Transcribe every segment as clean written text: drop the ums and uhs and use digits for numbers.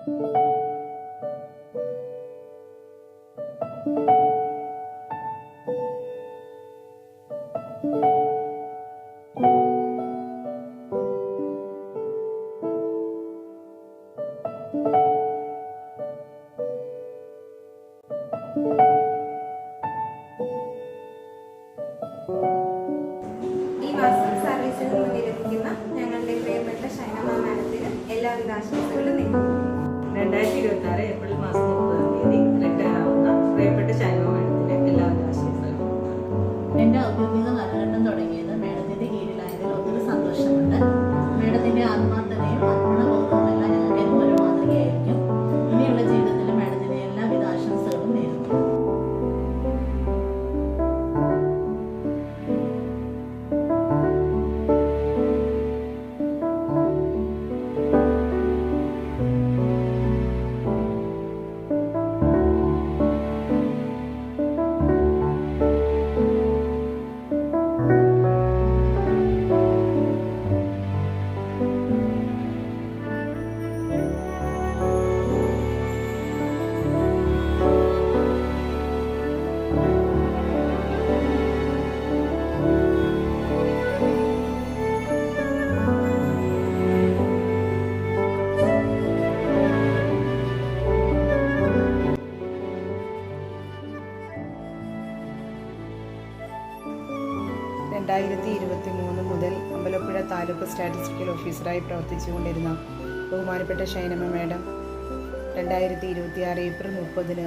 സർവീസിൽ നിന്ന് വിരമിക്കുന്ന ഞങ്ങളുടെ പ്രിയപ്പെട്ട ഷൈനമ്മ മാഡത്തിന് എല്ലാവിധ ആശംസകളും നേരുന്നു. 2026 ഏപ്രിൽ മാസം 30 റിട്ടയർ ആവുന്ന പ്രിയപ്പെട്ട ഷൈനമ്മ മാഡത്തിന് എല്ലാവിധ ആശംസകളും. എൻ്റെ ഔദ്യോഗിക കാലഘട്ടം തുടങ്ങിയത് മേഡത്തിൻ്റെ കീഴിലായതിൽ ഒത്തിരി സന്തോഷമുണ്ട്. മേഡത്തിൻ്റെ ആത്മാർത്ഥതയും അർപ്പണബോധവും എല്ലാം ഞങ്ങൾക്ക് എന്നും ഒരു മാതൃകയായിരിക്കും. ഇനിയുള്ള ജീവിതത്തിൽ മേഡത്തിന് എല്ലാവിധ ആശംസകളും നേരുന്നു. മുതൽ അമ്പലപ്പുഴ താലൂക്ക് സ്റ്റാറ്റിസ്റ്റിക്കൽ ഓഫീസറായി പ്രവർത്തിച്ചുകൊണ്ടിരുന്ന ബഹുമാനപ്പെട്ട ഷൈനമ്മ മാഡം 2026 ഏപ്രിൽ 30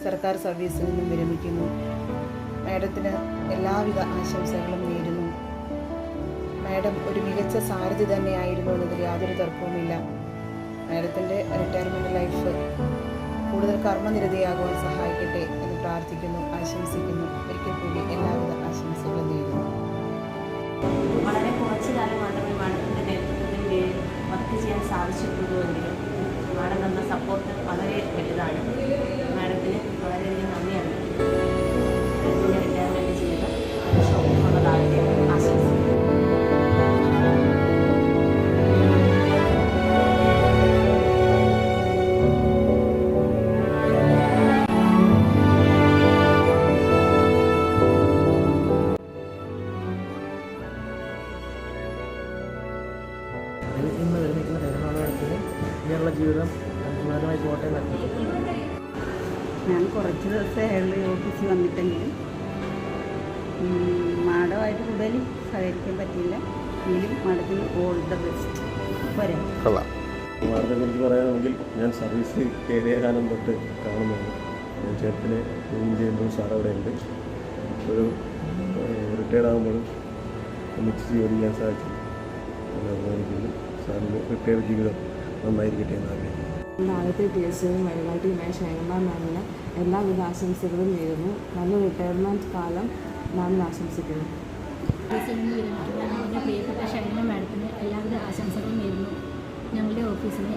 സർക്കാർ സർവീസിൽ നിന്നും വിരമിക്കുന്നു. മാഡത്തിന് എല്ലാവിധ ആശംസകളും നേരുന്നു. മാഡം ഒരു മികച്ച സാരഥി തന്നെയായിരുന്നു എന്നതിൽ യാതൊരു തർക്കവുമില്ല. മാഡത്തിൻ്റെ റിട്ടയർമെൻറ്റ് ലൈഫ് കൂടുതൽ കർമ്മനിരതയാകുവാൻ സഹായിക്കട്ടെ എന്ന് പ്രാർത്ഥിക്കുന്നു, ആശംസിക്കുന്നു. ഒരിക്കൽ കൂടി എല്ലാവിധ ആശംസകളും നേരുന്നു. വളരെ കുറച്ച് കാലം മാത്രമേ മാഡത്തിൻ്റെ നേതൃത്വത്തിന് കീഴിൽ വർക്ക് ചെയ്യാൻ സാധിച്ചിട്ടുള്ളൂവെങ്കിലും മാഡം തന്ന സപ്പോർട്ട് വളരെ വലുതാണ്. മാഡത്തിന് വളരെയധികം നന്ദിയാണ്. മാഡത്തിൻ്റെ റിട്ടയർമെൻറ്റ് ചെയ്ത് സൗഖ്യമുള്ളതാകട്ടെ ആശംസിക്കുന്നു. ഇന്ന് വിരമിക്കുന്ന ഷൈനമ്മ ഇങ്ങനെയുള്ള ജീവിതം സുഖകരമായി പോട്ടെ. ഞാൻ കുറച്ച് ദിവസമേ ഓഫീസിൽ വന്നിട്ടെങ്കിലും മാഡമായിട്ട് കൂടുതൽ സഹകരിക്കാൻ പറ്റിയില്ല. എങ്കിലും മാഡത്തിന് ഓൾ ദ ബെസ്റ്റ്. പോരെ മാഡത്തെ കുറിച്ച് പറയുകയാണെങ്കിൽ ഞാൻ സർവീസ് കയറിയ കാലം തൊട്ട് കാണുന്നതാണ്. ഞാൻ ചേർത്തിനെ ജോയിൻ ചെയ്യുമ്പോൾ സാർ അവിടെ ഉണ്ട്. ഒരു റിട്ടയർഡ് ആകുമ്പോഴും ഒന്നിച്ച് ജോലി ചെയ്യാൻ സാധിച്ചു. അഭിമാനിക്കുന്നു. സാറിന് റിട്ടയർ ജീവിതം നന്നായിരിക്കട്ടെ എന്ന് ആഗ്രഹിക്കുന്നു. ആദ്യത്തെ ടീച്ചറും വഴികാട്ടിയുമായ ഷൈനമ്മ മാമിന് എല്ലാവിധ ആശംസകളും നേരുന്നു. നല്ല റിട്ടയർമെൻറ്റ് കാലം മാമിന് ആശംസിക്കുന്നു. ഞങ്ങളുടെ പ്രിയപ്പെട്ട ഷൈനമ്മ മാഡത്തിന് എല്ലാവിധ ആശംസകളും നേരുന്നു. ഞങ്ങളുടെ ഓഫീസിനെ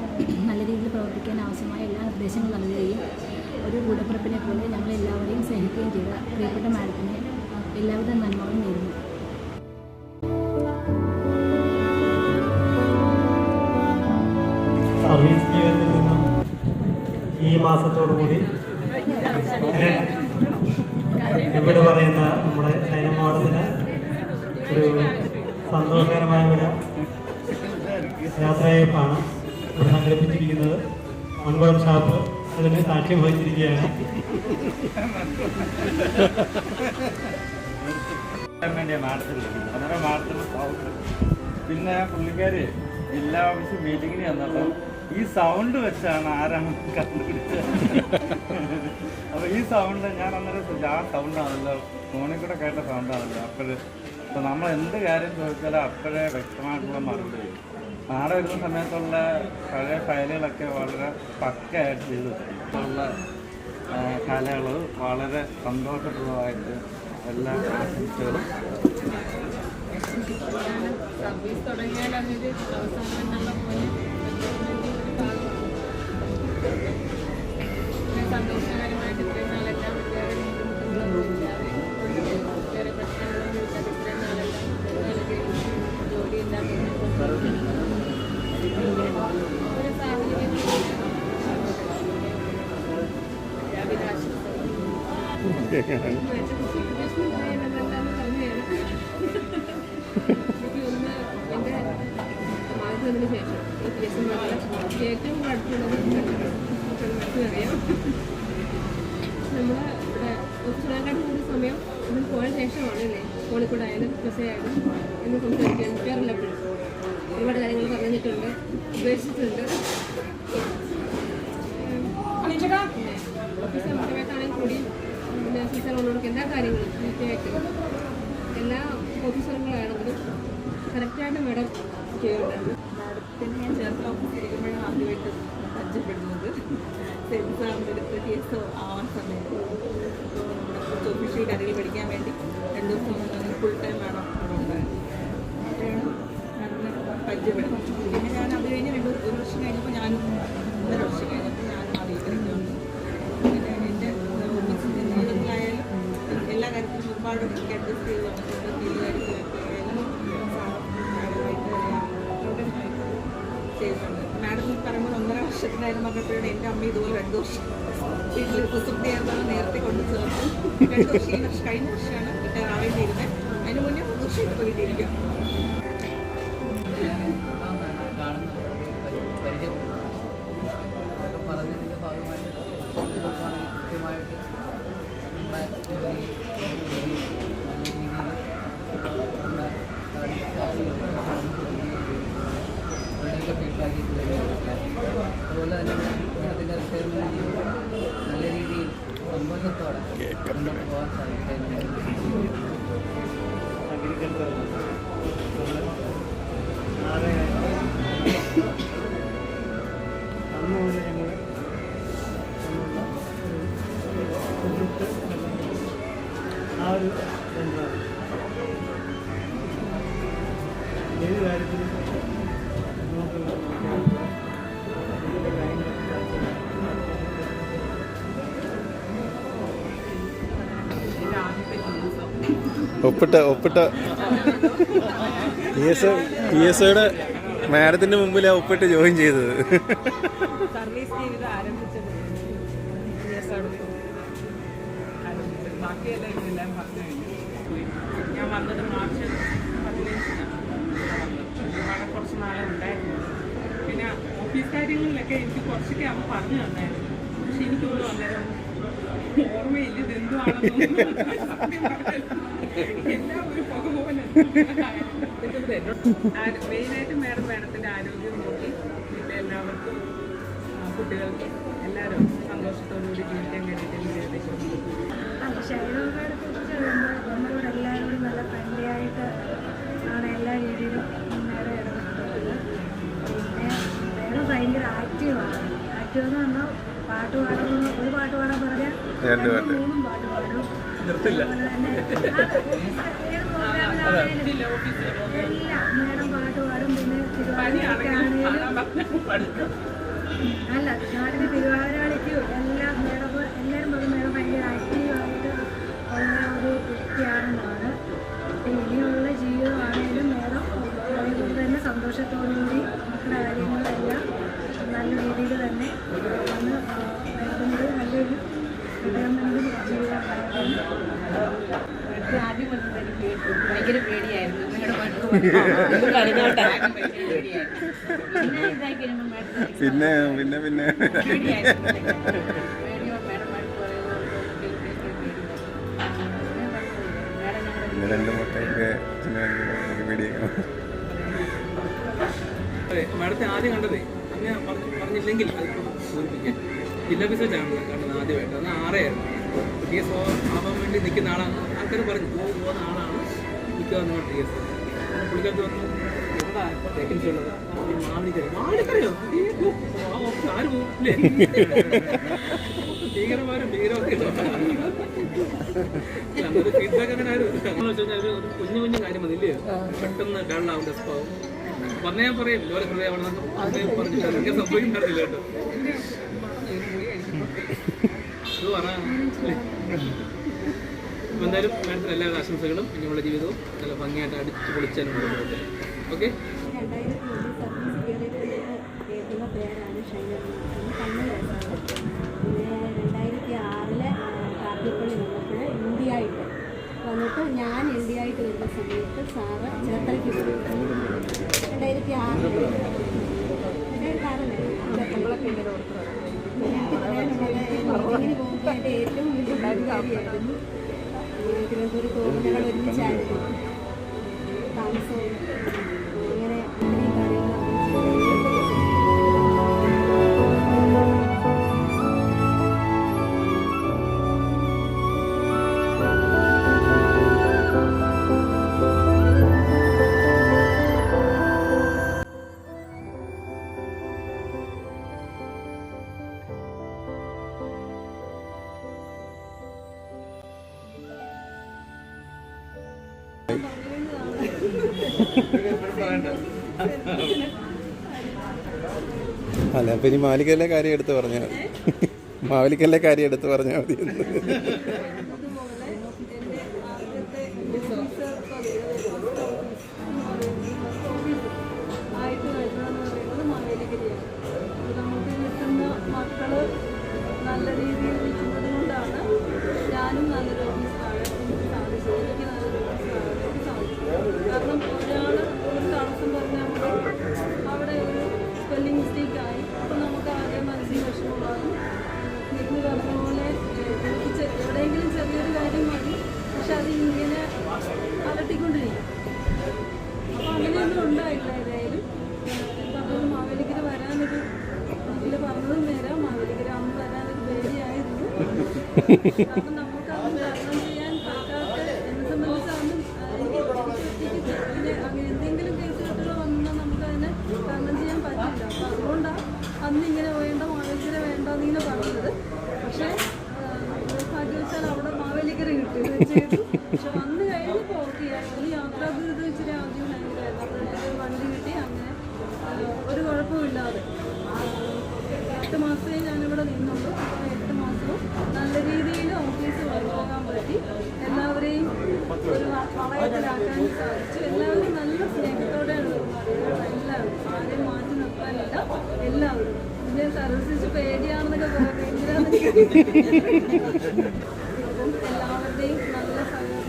നല്ല രീതിയിൽ പ്രവർത്തിക്കാൻ ആവശ്യമായ എല്ലാ നിർദ്ദേശങ്ങളും നൽകുകയും ഒരു കൂടപ്പിറപ്പിനെ പോലെ ഞങ്ങളെല്ലാവരെയും സ്നേഹിക്കുകയും ചെയ്ത പ്രിയപ്പെട്ട മാഡത്തിന് എല്ലാവിധ നന്മകളും നേരുന്നു. സർവീസ് ജീവിതത്തിൽ നിന്നും ഈ മാസത്തോടുകൂടി ഇവിടെ പറയുന്ന നമ്മുടെ ഷൈനമ്മ മാഡത്തിന് ഒരു സന്തോഷകരമായ ഒരു യാത്രയയപ്പാണ് ഇവിടെ സംഘടിപ്പിച്ചിരിക്കുന്നത്. മൺകുളം ഷാപ്പ് അതിന് സാക്ഷ്യം വഹിച്ചിരിക്കുകയാണ്. പിന്നെ പുള്ളിക്കാര് ജില്ലാ ഓഫീസ് മീറ്റിങ്ങിന് ചെന്നപ്പോൾ ഈ സൗണ്ട് വെച്ചാണ് ആരാണ് കണ്ടുപിടിച്ചത്. അപ്പോൾ ഈ സൗണ്ട് ഞാൻ അന്നേരം ആ സൗണ്ടാണല്ലോ, ഫോണിൽ കൂടെ കേട്ട സൗണ്ടാണല്ലോ. അപ്പോൾ നമ്മൾ എന്ത് കാര്യം ചോദിച്ചാലും അപ്പോഴേ വ്യക്തമായിട്ടുള്ള മറുപടി. നാളെ വരുന്ന സമയത്തുള്ള പഴയ ഫയലുകളൊക്കെ വളരെ പക്കയായിട്ട് ചെയ്തു ഉള്ള കാലയളവ് വളരെ സന്തോഷപ്രദമായിട്ട് എല്ലാ ആശംസകളും. സർവീസ് തുടങ്ങിയാൽ അതൊരു അവസാനം എന്നുള്ള പോലെ സന്തോഷകരമായിട്ട് ഇത്രയും നാളെല്ലാം വേറെ പ്രശ്നങ്ങളൊന്നും ഇല്ലാതെ ഇത്രയും നാളെല്ലാം ജോലി ഇല്ലാത്ത ഒരു സാഹചര്യം ഏറ്റവും അടുത്തുള്ളത് അറിയാം. നമ്മൾ ഓഫീസിനെക്കാട്ടും കൂടുതൽ സമയം ഇതിൽ പോയ ശേഷമാണല്ലേ ഫോണിൽ കൂടെ ആയാലും മെസ്സേജ് ആയാലും എന്ന് സംസാരിക്കാൻ പറ്റാറില്ല. എപ്പോഴും ഒരുപാട് കാര്യങ്ങൾ പറഞ്ഞിട്ടുണ്ട്, ഉപേക്ഷിച്ചിട്ടുണ്ട്. ഓഫീസ് സമയത്താണെങ്കിൽ കൂടി പിന്നെ ഓഫീസറോടൊക്കെ എല്ലാ കാര്യങ്ങളും കൃത്യമായിട്ട് എല്ലാ ഓഫീസറുകളാണെങ്കിലും കറക്റ്റായിട്ട് മാഡം ചെയ്യുന്നുണ്ട്. മാഡത്തിന് ഞാൻ ചേർത്ത ഓഫീസിൽ ഇരിക്കുമ്പോഴാണ് ആദ്യമായിട്ട് പരിചയപ്പെടുന്നത്. സെൻസാറിൻ്റെ അടുത്ത് കേസ് ആവാൻ സമയത്ത് കുറച്ച് ഒഫീഷ്യൽ കാര്യങ്ങൾ പഠിക്കാൻ വേണ്ടി 2 ദിവസം ഫുൾ ടൈം മാഡം അവിടെ ഉണ്ടായിരുന്നു. അപ്പോഴാണ് മാഡത്തിനെ പരിചയപ്പെടുന്നത്. പിന്നെ ഞാൻ അത് കഴിഞ്ഞ് 1 വർഷം കഴിഞ്ഞപ്പോൾ ഞാനും 1.5 വർഷം കഴിഞ്ഞപ്പോൾ ഞാനും ആ വീട്ടിലേക്ക് വന്നു. പിന്നെ എൻ്റെ ഓഫീസിൻ്റെ ജീവിതത്തിലായാലും എല്ലാ കാര്യത്തിലും ഒരുപാട് എനിക്ക് അഡ്ജസ്റ്റ് ചെയ്ത് വന്നിട്ടുണ്ട്. ഫീൽഡ് കാര്യത്തിലൊക്കെ ആയാലും ചെയ്തിട്ടുണ്ട്. മാഡം പറയുമ്പോൾ 1.5 വർഷത്തിനായിരുന്നു പറഞ്ഞപ്പോഴാണ് എൻ്റെ അമ്മ ഇതുപോലെ 2 വർഷം വീട്ടിൽ കുസൃതിയായിരുന്നാണ് നേരത്തെ കൊണ്ട് ചേർത്ത്. 2 വർഷം ഈ വർഷം കഴിഞ്ഞ വർഷമാണ് റിട്ടയർ ആവേണ്ടിയിരുന്നത്. അതിന് മുന്നേ 1 വർഷം ഇപ്പോൾ വീട്ടിലിരിക്കാം. അതുപോലെ തന്നെ മേഡത്തിൻ്റെ റിട്ടയർമെൻറ്റ് നല്ല രീതിയിൽ സന്തോഷത്തോടെ മുന്നോട്ട് പോകാൻ സാധിക്കും. ആ ഒരു സെൻ്ററാണ്. ഏത് കാര്യത്തിലും ഒപ്പിട്ട PSOയുടെ മാഡത്തിൻ്റെ മുമ്പിലാണ് ഒപ്പിട്ട് ജോയിൻ ചെയ്തത്. സർവീസ് ജീവിതം ആരംഭിച്ചത് ബാക്കിയെല്ലാം ഇതെല്ലാം പറഞ്ഞു കഴിഞ്ഞു. ഞാൻ വന്നത് മാർച്ച് 15-നാണ്. കുറച്ച് നാളെ ഉണ്ടായിരുന്നു. പിന്നെ ഓഫീസ് കാര്യങ്ങളിലൊക്കെ എനിക്ക് കുറച്ചൊക്കെ അവൻ പറഞ്ഞു തന്നായിരുന്നു. പക്ഷെ എനിക്കൊന്നും അന്നേരം ഓർമ്മയില്ല ഇതെന്തുവാണെന്നൊന്നും. എല്ലാം ഒരു പുക പോലെ. മെയിനായിട്ട് മാഡത്തിൻ്റെ ആരോഗ്യം നോക്കി വീട്ടിലെ എല്ലാവർക്കും കുട്ടികൾക്കും എല്ലാവരും സന്തോഷത്തോടുകൂടി ജീവിക്കാൻ കഴിയട്ടെന്ന് ഏകദേശം. ഷൈനോമേടത്തെ കുറിച്ച് നമ്മളോട് എല്ലാവരോടും നല്ല ഫ്രണ്ട്ലി ആയിട്ട് ആണ് എല്ലാ രീതിയിലും നേരെ ഇടപെട്ടിട്ടുള്ളത്. പിന്നെ വേറെ ഭയങ്കര ആക്റ്റീവാണ്. ആക്റ്റീവ് എന്ന് പറഞ്ഞാൽ പാട്ട് പാടുന്ന ഒരു പാട്ട് പാടാൻ പറഞ്ഞാൽ 3 പാട്ട് പാടും. അതുപോലെ തന്നെ എല്ലാം മേഡം പാട്ട് പാടും. പിന്നെ തിരുവാതിരക്കാണെങ്കിലും അല്ല നാട്ടിലെ തിരുവാതിരകളിക്കും എല്ലാം മേഡം എല്ലാവരും പറയും മേഡം ഭയങ്കര ആക്റ്റീവായിട്ട് ഉള്ള ഒരു വ്യക്തിയാണെന്നാണ്. ഇനിയുള്ള ജീവിതമാണെങ്കിലും മേഡം അതേപോലെ തന്നെ സന്തോഷത്തോടുകൂടി മക്കളുടെ കാര്യങ്ങളെല്ലാം നല്ല രീതിയിൽ തന്നെ വന്ന് മേഡത്തിൻ്റെ നല്ലൊരു റിട്ടയർമെൻറ്റും ജീവിതം ആദ്യം വന്നത് എനിക്ക് ഭയങ്കര പേടിയായിരുന്നു. പിന്നെ 2 മുട്ടയൊക്കെ പേടിയേക്കാം. മാഡത്തെ ആദ്യം കണ്ടതേ അങ്ങനെ പറഞ്ഞില്ലെങ്കിൽ അതിപ്പോൾ സൂചിപ്പിക്കാം. ജില്ലാ ഓഫീസറാണ് കണ്ടത് ആദ്യമായിട്ട്. അന്ന് 6 ആയിരുന്നു. TS ആവാൻ വേണ്ടി നിൽക്കുന്ന ആളാണ്. ആൾക്കാർ പറഞ്ഞു പോകുന്ന ആളാണ് നിൽക്കുക TS. പുള്ളിക്കാർക്ക് വന്നു എവിടെ വേക്കൻസി ഉള്ളത് മാവിനിക്കറിയോ ആര് പോകില്ലേ ഭീകരമൊക്കെ അന്നൊരു ഫീഡ്ബാക്ക് അങ്ങനെ ആയിരുന്നു. വെച്ച് കഴിഞ്ഞാൽ ഒരു കുഞ്ഞു കാര്യം മതില്ലേ പെട്ടെന്ന് ഡള്ളാവും ഡെസ്പാവും. പറഞ്ഞാൽ ഞാൻ പറയും ലോല ഹൃദയമാണെന്നൊക്കെ പറഞ്ഞിട്ട് എനിക്ക് സംഭവിക്കുന്നില്ല കേട്ടോ. ഇത് പറയാം. എന്തായാലും മാഡത്തിന് എല്ലാ ആശംസകളും ഇനിയുള്ള ജീവിതവും നല്ല ഭംഗിയായിട്ട് അടിച്ച് പൊളിച്ചാലും ഓക്കെ. 2001 കേൾക്കുന്ന പേരാണ് ഷൈന. കണ്ണൂരാണ്. പിന്നെ 2006 കാർത്തിപ്പള്ളി വന്നപ്പോൾ വന്നിട്ട് ഞാൻ LD ആയിട്ട് വരുന്ന സമയത്ത് സാറ് ചേർത്തലയ്ക്ക് പോയി 2006 ഇതിന് പോകുമ്പോൾ എൻ്റെ ഏറ്റവും വലിയ കാര്യമായിരുന്നു തിരുവനന്തപുരത്ത് പോകുമ്പോൾ ഞങ്ങൾ ഒരുമിച്ചായിരുന്നു താമസവും അങ്ങനെ ഇത്രയും കാര്യങ്ങൾ അല്ല അപ്പം ഇനി മാലിക്കലിലെ കാര്യം എടുത്ത് പറഞ്ഞാൽ മതി. മാവേലിക്കലിലെ കാര്യം എടുത്ത് പറഞ്ഞാൽ മതി. മക്കള് നല്ല രീതിയിൽ നിൽക്കുന്നത് കൊണ്ടാണ് ഞാനും നല്ലൊരു ഓഫീസറാണ് സാധിച്ചത്. എനിക്ക് നല്ലൊരു ഓഫീസറാണ് സാധിച്ചത്. കാരണം ഒരാൾ ഒരു തടസ്സം പറഞ്ഞാൽ അവിടെ ഒരു സ്പെല്ലിംഗ് മിസ്റ്റേക്കായി അപ്പോൾ നമുക്ക് ആദ്യം മനസ്സിൽ വിഷമമാകും. വീട്ടിൽ പറഞ്ഞ പോലെ എനിക്ക് എവിടെയെങ്കിലും ചെറിയൊരു കാര്യം മതി, പക്ഷെ അത് ഇങ്ങനെ അലട്ടിക്കൊണ്ടിരിക്കും. അപ്പോൾ അങ്ങനെയൊന്നും ഉണ്ടായില്ല. ഏതായാലും പറഞ്ഞത് മാവേലിക്കര വരാനൊരു വീട്ടിൽ പറഞ്ഞതും നേരം മാവേലിക്കര അന്ന് വരാനൊരു പേടിയായിരുന്നു. അപ്പം നമുക്കത് തരണം ചെയ്യാൻ പറ്റാത്ത എന്നെ സംബന്ധിച്ചാണ് എനിക്ക് ഒറ്റയ്ക്ക് പിന്നെ അങ്ങനെ എന്തെങ്കിലും കേസുകെട്ടുകൾ വന്നാൽ നമുക്കതിനെ തരണം ചെയ്യാൻ പറ്റില്ല. അപ്പം അതുകൊണ്ടാണ് അന്ന് ഇങ്ങനെ വേണ്ട മാവേലിക്കര വേണ്ടെന്ന് ഇങ്ങനെ പറഞ്ഞത്. പക്ഷേ ഭാഗ്യവശാൽ അവിടെ മാവേലിക്കര കിട്ടുകയും ചെയ്തു. പക്ഷെ വന്ന് കഴിഞ്ഞപ്പോൾ ഓക്കെയായിരുന്നു. യാത്രാദുരിതം ഇച്ചിരി ആദ്യം ഭയങ്കരമായിരുന്നു. അപ്പോൾ വണ്ടി കിട്ടി അങ്ങനെ ഒരു കുഴപ്പമില്ലാതെ 8 മാസമേ ഞാനിവിടെ നിന്നുള്ളൂ. 8 മാസവും നല്ല രീതിയിൽ ഓഫീസ് കൊണ്ടുപോകാൻ പറ്റി. എല്ലാവരെയും ഒരു വളയത്തിലാക്കാൻ സാധിച്ചു. എല്ലാവരും നല്ല സ്നേഹത്തോടെയാണ് പറയുന്നത്. എല്ലാവരും ആരെയും മാറ്റി നിർത്താനില്ല. എല്ലാവരും ഇതിനെ സർവീസ് പേടിയാണെന്നൊക്കെ പറയാം. എല്ലാവരുടെയും നല്ല സഹകരണങ്ങൾ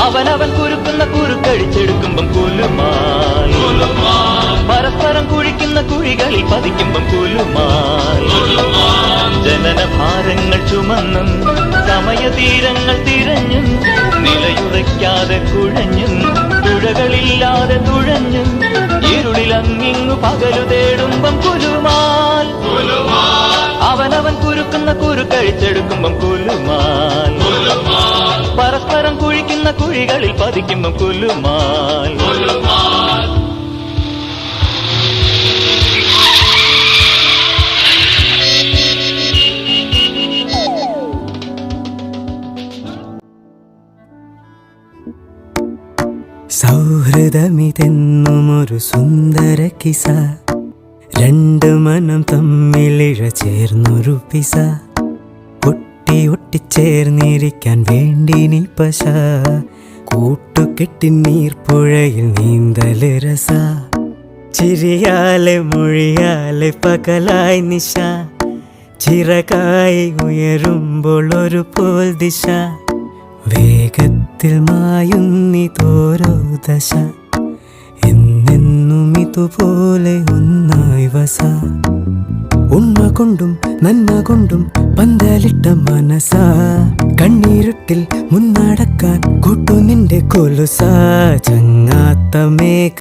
അവനവൻ കുരുക്കുന്ന കുരുക്കഴിച്ചെടുക്കുമ്പം കുലുമാൽ, പരസ്പരം കുഴിക്കുന്ന കുഴികളിൽ പതിക്കുമ്പം കുലുമാൽ, ജനനഭാരങ്ങൾ ചുമന്നും സമയതീരങ്ങൾ തിരഞ്ഞും നിലയുറയ്ക്കാതെ കുഴഞ്ഞും തുഴകളില്ലാതെ തുഴഞ്ഞും ഇരുളിലങ്ങിങ്ങു പകലു തേടുമ്പം കുലുമാൽ, അവനവൻ കുരുക്കുന്ന കുരുക്കഴിച്ചെടുക്കുമ്പം കുലുമാൽ, പരസ്പരം കുഴിക്കുന്ന കുഴികളിൽ പതിക്കുമ്പം കുലുമാൽ. സൗഹൃദമിതെന്നുമൊരു സുന്ദര കിസ, രണ്ട് മനം തമ്മിലിഴ ചേർന്നൊരു പിസ, ഒട്ടിച്ചേർന്നിരിക്കാൻ വേണ്ടി നീ പശ, കൂട്ടുകെട്ടി നീർപ്പുഴയിൽ നീന്തല് രസ, ചിരിയാലെ മൊഴിയാലെ പകലായി നിശ, ചിറകായി ഉയരുമ്പോൾ ഒരു പോൽ ദിശ, വേഗത്തിൽ മായുന്നിതോരോ ദശ, എന്നെന്നും ഇതുപോലെ ഒന്നായി വസ, ഉണ്മ കൊണ്ടും നന്മ കൊണ്ടും പന്തലിട്ട മനസാ, കണ്ണീരുട്ടിൽ മുന്നടക്കാൻ കൂട്ടു നിന്റെ കൊലുസാ ചങ്ങാത്ത മേഘ